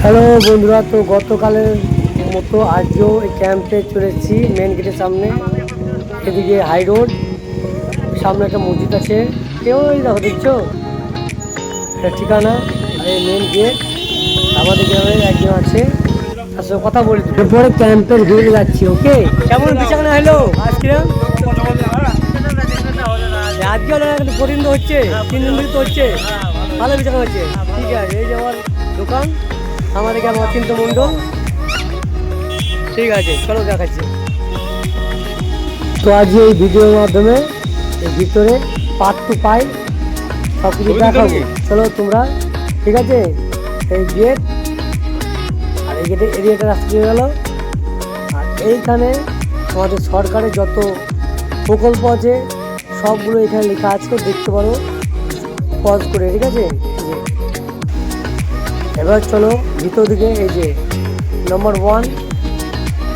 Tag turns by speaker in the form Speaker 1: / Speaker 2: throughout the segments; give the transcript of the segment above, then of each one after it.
Speaker 1: Hello বন্ধুরা, তো গতকালের মতো আজও এই ক্যাম্পে চলেছি মেন গেটের সামনে। এদিকে হাই রোড, সামনে একটা মসজিদ আছে, কেউ দেখো দেখছো একটা ঠিকানা। আর এই মেন গেট, আমাদের গ্রামের একজন আছে, তার সঙ্গে কথা বলি। এরপরে ক্যাম্পের ঘুরে যাচ্ছি। ওকে, কেমন বিছানা হলো আজকে? আজকে হলো না, কিন্তু প্রতিদিন তো হচ্ছে, 3 দিন ধরে তো হচ্ছে। ভালো বিছানা হচ্ছে, ঠিক আছে। এই যে আমার দোকান, আমাদের গ্রাম অচিন্ত মণ্ডল। ঠিক আছে, চলো দেখাচ্ছি। তো আজ এই ভিডিওর মাধ্যমে এর ভিতরে পার্ট টু পাই সব কিছু দেখাবো। চলো তোমরা, ঠিক আছে। এই গেট, আর এই গেটে এরিয়াটা রাস্তা চলে গেল। আর এইখানে আমাদের সরকারের যত প্রকল্প আছে সবগুলো এখানে লেখা আছে, দেখতে পারো পজ করে, ঠিক আছে। এবার চলো ভিতর দিকে। এই যে নম্বর 1,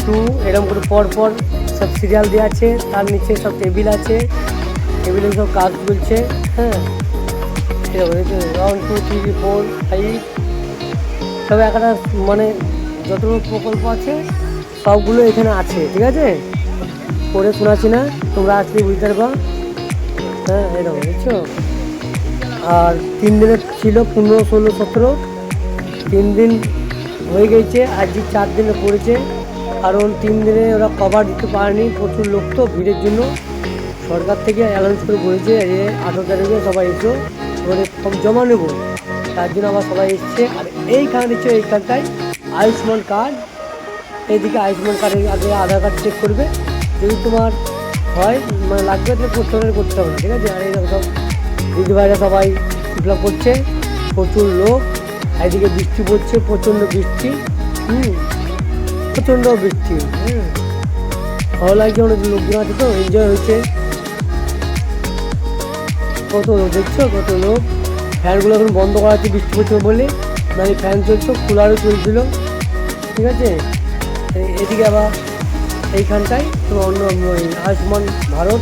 Speaker 1: 2 এরকম করে পর পর সব সিরিয়াল দেওয়া আছে। তার নিচে সব টেবিল আছে, টেবিলে সব কাজ চলছে। হ্যাঁ, এরকম 1, 2, 3, 4, 5 সব একটা, মানে যতগুলো প্রকল্প আছে সবগুলো এখানে আছে, ঠিক আছে। পড়ে শোনাচ্ছি না, তোমরা আসলে বুঝতে পারবা। হ্যাঁ, এরকম বুঝছো। আর 3 দিনের ছিল 15, 16, 17, 3 দিন হয়ে গেছে, আজকে 4 দিনে পড়েছে। কারণ 3 দিনে ওরা কভার দিতে পারেনি, প্রচুর লোক তো, ভিড়ের জন্য সরকার থেকে অ্যানাউন্স করে বলেছে যে 18 তারিখে সবাই এসো, এবারে ফর্ম জমা নেব। তার জন্য আবার সবাই এসছে। আর এইখানে দিচ্ছে, এইখানটায় আয়ুষ্মান কার্ড। এইদিকে আয়ুষ্মান কার্ডের আগে আধার কার্ড চেক করবে, যদি তোমার হয় মানে লাগবে তাহলে করতে হবে না, ঠিক আছে। আর এইরকম সব দিদিভাইরা সবাই ফিল আপ করছে, প্রচুর লোক। এদিকে বৃষ্টি পড়ছে, প্রচণ্ড বৃষ্টি, প্রচণ্ড বৃষ্টি। হ্যাঁ, ভালো লাগছে, অনেক লোকজন আছে তো, এনজয় হচ্ছে। কত লোক দেখছো, কত লোক। ফ্যানগুলো এখন বন্ধ করা হচ্ছে বৃষ্টি পড়ছে বলে, মানে ফ্যান চলছো, কুলারও চলছিল, ঠিক আছে। এদিকে আবার এইখানটায় তো অন্য আয়ুষ্মান ভারত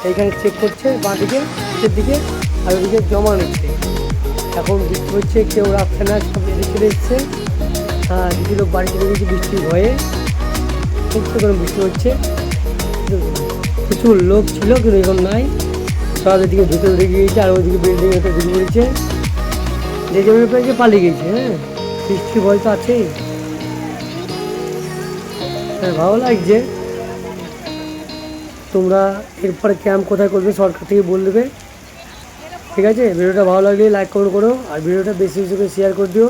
Speaker 1: এইখানে চেক করছে, বাঁ দিকে নিচের দিকে, আর ওদিকে জমা নিচ্ছে। এখন বৃষ্টি হচ্ছে, কেউ রাখছে না, সব এদিকে চলে এসছে। হ্যাঁ, কিছু লোক বাড়ি চলে গেছে বৃষ্টির ভয়ে, একটু করে বৃষ্টি হচ্ছে। কিছু লোক ছিল কিন্তু এখন নাই, সব এদিকে ভিতরে ঢুকে গিয়েছে, আর ওইদিকে বিল্ডিং হতে ঢুকে পড়েছে, যে জমি পেয়েছে পালিয়ে গেছে। হ্যাঁ, বৃষ্টির ভয় তো আছেই। হ্যাঁ, ভালো লাগছে। তোমরা এরপরে ক্যাম্প কোথায় করবে সরকার থেকে বলে দেবে, ঠিক আছে। ভিডিওটা ভালো লাগলে লাইক কমেন্ট করো, আর ভিডিওটা বেশি বেশি করে শেয়ার করে দিও।